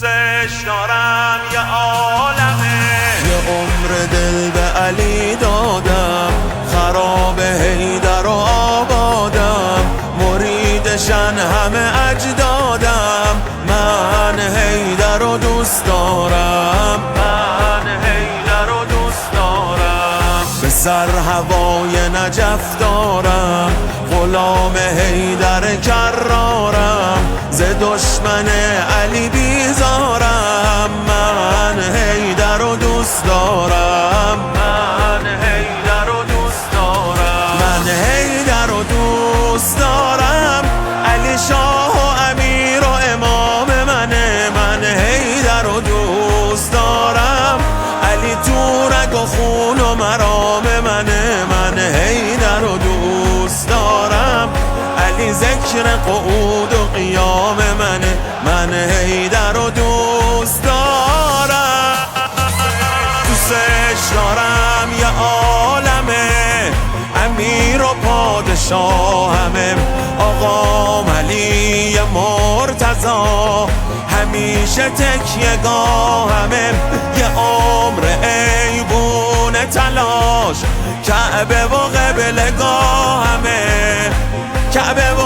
دوستش دارم یه عالمه، یه عمر دل به علی دادم، خراب حیدر و آبادم، مریدشن همه اجدادم، من حیدر رو دوست دارم، من حیدر رو دوست دارم. به سر هوای نجف دارم، غلام حیدر کرارم، ز دشمن علی بیزارم، من حیدر رو دوست دارم، من حیدر رو دوست دارم. من حیدر رو دوست دارم، علی شاه و امیر و امام منه، من حیدر رو دوست دارم، علی تو رگ و خون و مرام منه، من حیدر رو دوست دارم، علی ذکر قعود و قیام منه، من حیدر رو دوست دارم. دوستش دارم یه عالمه، امیر و پادشاهمه، آقام علی مرتضی، همیشه تکیه گاهمه، یه عمر ایوون تلاش، کعبه و قبله گاهمه، کعبه و